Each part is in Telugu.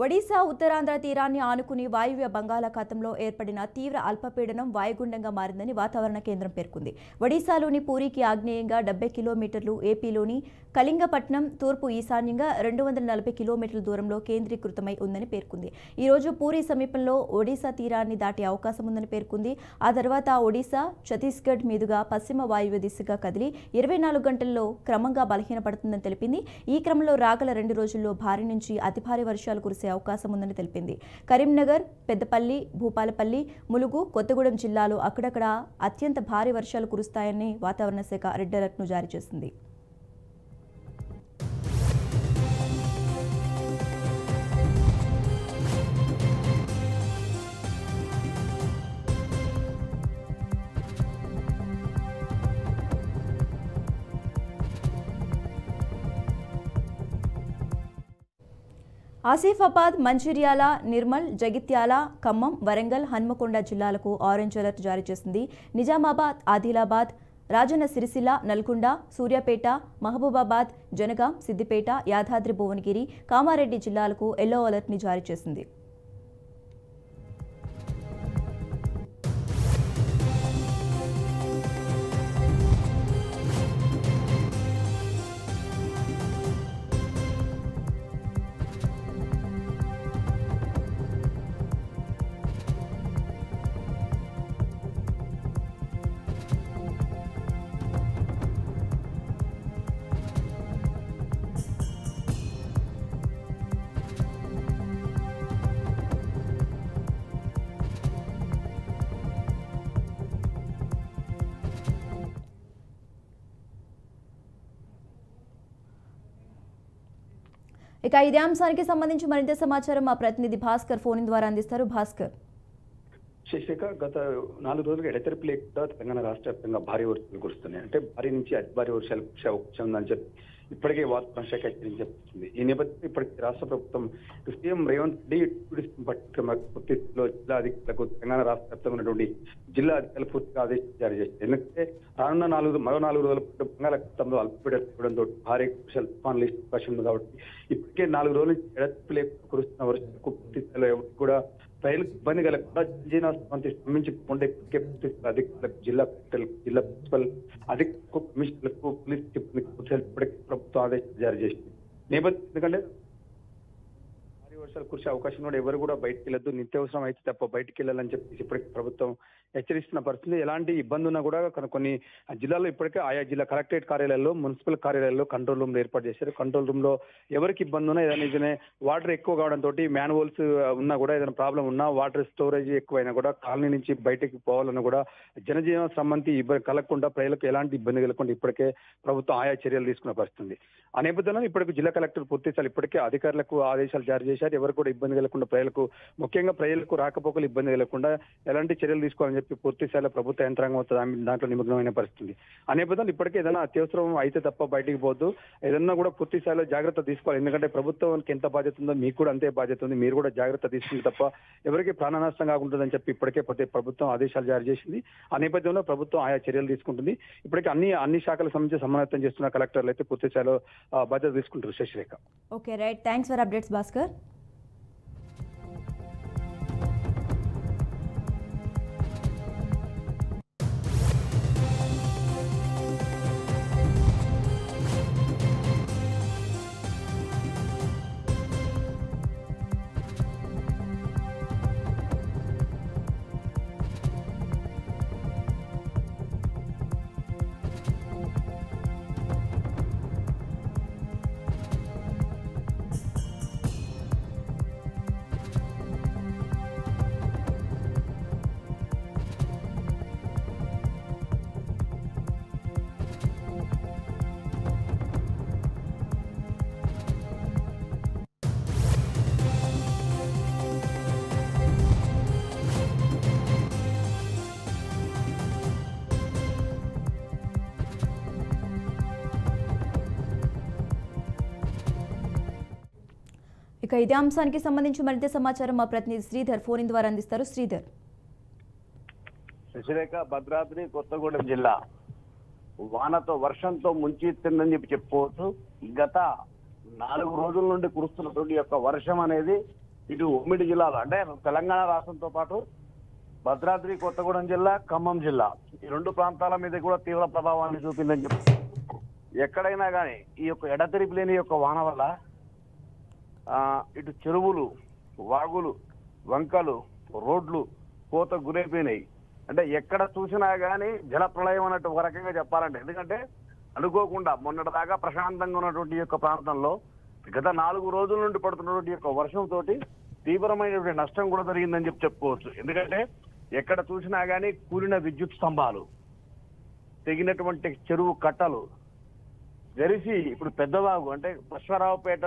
ఒడిశా ఉత్తరాంధ్ర తీరాన్ని ఆనుకుని వాయువ్య బంగాళాఖాతంలో ఏర్పడిన తీవ్ర అల్పపీడనం వాయుగుండంగా మారిందని వాతావరణ కేంద్రం పేర్కొంది. ఒడిశాలోని పూరికి ఆగ్నేయంగా 70 కిలోమీటర్లు, ఏపీలోని కళింగపట్నం తూర్పు ఈశాన్యంగా 240 కిలోమీటర్ల దూరంలో కేంద్రీకృతమై ఉందని పేర్కొంది. ఈ రోజు పూరి సమీపంలో ఒడిశా తీరాన్ని దాటే అవకాశం ఉందని పేర్కొంది. ఆ తర్వాత ఒడిశా, ఛత్తీస్గఢ్ మీదుగా పశ్చిమ వాయువ్య దిశగా కదిలి 24 గంటల్లో క్రమంగా బలహీనపడుతుందని తెలిపింది. ఈ క్రమంలో రాగల 2 రోజుల్లో భారీ నుంచి అతి భారీ వర్షాలు కురిసే అవకాశం ఉందని తెలిపింది. కరీంనగర్, పెద్దపల్లి, భూపాలపల్లి, ములుగు, కొత్తగూడెం జిల్లాలో అక్కడక్కడ అత్యంత భారీ వర్షాలు కురుస్తాయని వాతావరణ శాఖ రెడ్ అలర్ట్ను జారీ చేసింది. ఆసిఫాబాద్, మంచిర్యాల, నిర్మల్, జగిత్యాల, ఖమ్మం, వరంగల్, హన్మకొండ జిల్లాలకు ఆరెంజ్ అలర్ట్ జారీ చేసింది. నిజామాబాద్, ఆదిలాబాద్, రాజన్న సిరిసిల్ల, నల్గొండ, సూర్యాపేట, మహబూబాబాద్, జనగాం, సిద్దిపేట, యాదాద్రి భువనగిరి, కామారెడ్డి జిల్లాలకు ఎల్లో అలర్ట్ని జారీ చేసింది. ఇక ఇదే అంశానికి సంబంధించి మరింత సమాచారం మా ప్రతినిధి భాస్కర్ ఫోన్ ద్వారా అందిస్తారు. భాస్కర్, శశిరేఖ, గత 4 రోజులుగా ఎడతెరిపి లేకుండా తెలంగాణ రాష్ట్ర వ్యాప్తంగా భారీ వర్షాలు కురుస్తున్నాయి. అంటే భారీ నుంచి అతి భారీ వర్షాలు కురిసే అవకాశం ఉందని చెప్పి ఇప్పటికే వాతావరణ శాఖ హెచ్చరించింది. ఈ నేపథ్యంలో ఇప్పటికే రాష్ట్ర ప్రభుత్వం సీఎం రేవంత్ రెడ్డి పూర్తిలో జిల్లా అధికారులకు తెలంగాణ రాష్ట్ర వ్యాప్తంగా ఉన్నటువంటి జిల్లా అధికారులు పూర్తిగా ఆదేశాలు జారీ చేశారు. ఎందుకంటే రానున్న మరో 4 రోజుల పాటు బంగాళాఖాతంలో అల్పపీడనం ఏర్పడంతో భారీ వర్షాలు తుఫాన్లు అవకాశం ఉంది. కాబట్టి ఇప్పటికే 4 రోజుల నుంచి ఎడతెరిపి లేకుండా కురుస్తున్న వర్షాలకు పూర్తి స్థాయిలో ఎవరు కూడా ప్రజలకు ఇబ్బంది కలగకుండా జీవనోత్సవానికి స్పందించకుండా ఇప్పటికే అధికారులకు, జిల్లా కలెక్టర్లకు, జిల్లా ప్రిన్సిపల్ అధికారులకు, కమిషనర్లకు, పోలీస్ సిబ్బందికి ఇప్పటికే ప్రభుత్వం ఆదేశాలు జారీ చేసింది. నేపథ్యం ఎందుకంటే భారీ వర్షాలు కురిసే అవకాశం కూడా ఎవరు కూడా బయటకు వెళ్ళొద్దు, నిత్యావసరం అయితే తప్ప బయటకు వెళ్ళాలని చెప్పేసి ఇప్పటికే ప్రభుత్వం హెచ్చరిస్తున్న పరిస్థితి. ఎలాంటి ఇబ్బంది ఉన్నా కూడా కొన్ని జిల్లాల్లో ఇప్పటికే ఆయా జిల్లా కలెక్టరేట్ కార్యాలయాల్లో, మున్సిపల్ కార్యాలయాల్లో కంట్రోల్ రూమ్లు ఏర్పాటు చేశారు. కంట్రోల్ రూమ్ లో ఎవరికి ఇబ్బంది ఉన్నా, ఏదైనా వాటర్ ఎక్కువ కావడంతో మ్యాన్హోల్స్ ఉన్నా కూడా, ఏదైనా ప్రాబ్లం ఉన్నా, వాటర్ స్టోరేజ్ ఎక్కువైనా కూడా కాలనీ నుంచి బయటకు పోవాలన్నా కూడా జనజీవన సంబంధి ఇబ్బంది కలగకుండా, ప్రజలకు ఎలాంటి ఇబ్బంది కలగకుండా ఇప్పటికే ప్రభుత్వం ఆయా చర్యలు తీసుకున్న పరిస్థితుంది. ఆ నేపథ్యంలో ఇప్పటికి జిల్లా కలెక్టర్ పూర్తిస్థాయి ఇప్పటికే అధికారులకు ఆదేశాలు జారీ చేశారు. ఎవరు కూడా ఇబ్బంది కలగకుండా, ముఖ్యంగా ప్రజలకు రాకపోకలు ఇబ్బంది కలగకుండా ఎలాంటి చర్యలు తీసుకోవాలని చెప్పి పూర్తి స్థాయిలో ప్రభుత్వ యంత్రాంగం దాంట్లో నిమగ్నమైన పరిస్థితి. ఆ నేపథ్యంలో ఇప్పటికే ఏదైనా అత్యవసరం అయితే తప్ప బయటికి పోద్దు, ఏదన్నా కూడా పూర్తి స్థాయిలో జాగ్రత్త తీసుకోవాలి. ఎందుకంటే ప్రభుత్వానికి ఎంత బాధ్యత ఉందో మీకు కూడా అంతే బాధ్యత ఉంది. మీరు కూడా జాగ్రత్త తీసుకుంటే తప్ప ఎవరికి ప్రాణ నష్టం కాకుంటుందని చెప్పి ఇప్పటికే ప్రభుత్వం ఆదేశాలు జారీ చేసింది. ఆ నేపథ్యంలో ప్రభుత్వం ఆయా చర్యలు తీసుకుంటుంది. ఇప్పటికే అన్ని శాఖలకు సంబంధించి సమన్వయం చేస్తున్న కలెక్టర్లు అయితే పూర్తి స్థాయిలో బాధ్యత తీసుకుంటారు. Sasirekha, okay, right, thanks for updates Bhaskar. ఇక ఇదే అంశానికి సంబంధించి మరింత సమాచారం మా ప్రతినిధి శ్రీధర్ ఫోన్ ద్వారా అందిస్తారు. శ్రీధర్, శశిరేఖ, భద్రాద్రి కొత్తగూడెం జిల్లా వానతో వర్షంతో ముంచెత్తిందని చెప్పుకోవచ్చు. గత 4 రోజుల నుండి కురుస్తున్నటువంటి యొక్క వర్షం అనేది ఇటు ఉమ్మడి జిల్లాలో అంటే తెలంగాణ రాష్ట్రంతో పాటు భద్రాద్రి కొత్తగూడెం జిల్లా, ఖమ్మం జిల్లా ఈ రెండు ప్రాంతాల మీద కూడా తీవ్ర ప్రభావాన్ని చూపిందని చెప్పి ఎక్కడైనా కానీ ఈ యొక్క ఎడతెరిపి లేని యొక్క వాన వల్ల ఇటు చెరువులు, వాగులు, వంకలు, రోడ్లు కోత గురైపోయినాయి. అంటే ఎక్కడ చూసినా కానీ జలప్రళయం అన్నట్టు ఒక రకంగా చెప్పాలంటే, ఎందుకంటే అనుకోకుండా మొన్నటిదాకా ప్రశాంతంగా ఉన్నటువంటి యొక్క ప్రాంతంలో గత 4 రోజుల నుండి పడుతున్నటువంటి యొక్క వర్షంతో తీవ్రమైనటువంటి నష్టం కూడా జరిగిందని చెప్పుకోవచ్చు. ఎందుకంటే ఎక్కడ చూసినా కానీ కూలిన విద్యుత్ స్తంభాలు, తెగినటువంటి చెరువు కట్టలు, జరిసి ఇప్పుడు పెద్దవాగు అంటే అశ్వారావుపేట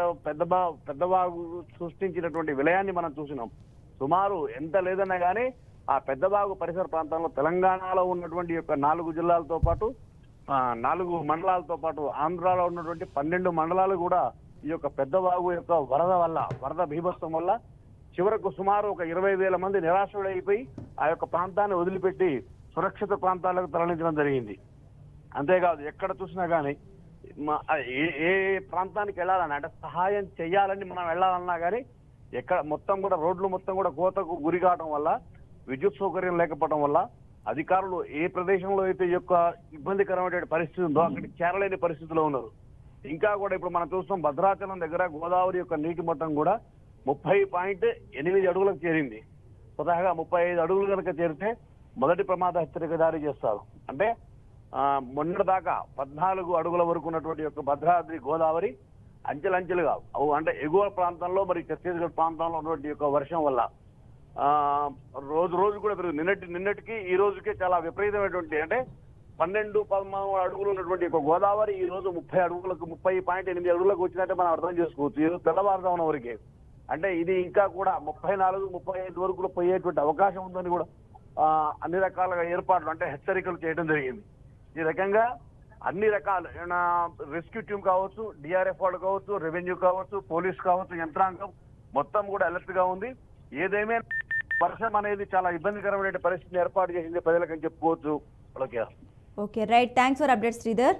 పెద్దవాగు సృష్టించినటువంటి విలయాన్ని మనం చూసినాం. సుమారు ఎంత లేదన్నా కానీ ఆ పెద్దవాగు పరిసర ప్రాంతంలో తెలంగాణలో ఉన్నటువంటి యొక్క 4 జిల్లాలతో పాటు 4 మండలాలతో పాటు ఆంధ్రాలో ఉన్నటువంటి 12 మండలాలు కూడా ఈ యొక్క పెద్దవాగు యొక్క వరద బీభత్సం వల్ల చివరకు సుమారు ఒక 20,000 మంది నిరాశుడైపోయి ఆ యొక్క ప్రాంతాన్ని వదిలిపెట్టి సురక్షిత ప్రాంతాలకు తరలించడం జరిగింది. అంతేకాదు ఎక్కడ చూసినా కానీ ఏ ప్రాంతానికి వెళ్ళాలని అంటే సహాయం చేయాలని మనం వెళ్ళాలన్నా కానీ ఎక్కడ మొత్తం కూడా రోడ్లు మొత్తం కూడా కోతకు గురి కావడం వల్ల, విద్యుత్ సౌకర్యం లేకపోవడం వల్ల అధికారులు ఏ ప్రదేశంలో అయితే ఈ యొక్క ఇబ్బందికరమైన పరిస్థితి ఉందో అక్కడికి చేరలేని పరిస్థితిలో ఉన్నారు. ఇంకా కూడా ఇప్పుడు మనం చూస్తాం భద్రాచలం దగ్గర గోదావరి యొక్క నీటి మట్టం కూడా 30.8 అడుగులకు చేరింది. స్వతహాగా 35 అడుగులు కనుక చేరితే మొదటి ప్రమాద హెచ్చరిక జారీ చేస్తారు. అంటే మొన్నటిదాకా 14 అడుగుల వరకు ఉన్నటువంటి యొక్క భద్రాద్రి గోదావరి అంచెలంచెలుగా అంటే ఎగువ ప్రాంతంలో మరి ఛత్తీస్గఢ్ ప్రాంతంలో ఉన్నటువంటి యొక్క వర్షం వల్ల రోజు కూడా నిన్నటికి ఈ రోజుకే చాలా విపరీతమైనటువంటి అంటే 12-13 అడుగులు ఉన్నటువంటి ఒక గోదావరి ఈ రోజు 30.8 అడుగులకు వచ్చినట్టే మనం అర్థం చేసుకోవచ్చు. ఈ రోజు తెల్లవారుజామున వరకే. అంటే ఇది ఇంకా కూడా 34-35 వరకు పోయేటువంటి అవకాశం ఉందని కూడా అన్ని రకాలుగా ఏర్పాట్లు అంటే హెచ్చరికలు చేయడం జరిగింది. ఈ రకంగా అన్ని రకాల రెస్క్యూ టీమ్ కావచ్చు, డిఆర్ఎఫ్ వాళ్ళు కావచ్చు, రెవెన్యూ కావచ్చు, పోలీస్ కావచ్చు, యంత్రాంగం మొత్తం కూడా అలర్ట్ గా ఉంది. ఏదేమైనా వర్షం అనేది చాలా ఇబ్బందికరమైన పరిస్థితిని ఏర్పాటు చేసింది ప్రజలకు అని చెప్పుకోవచ్చు. Okay right, thanks for update Sridhar.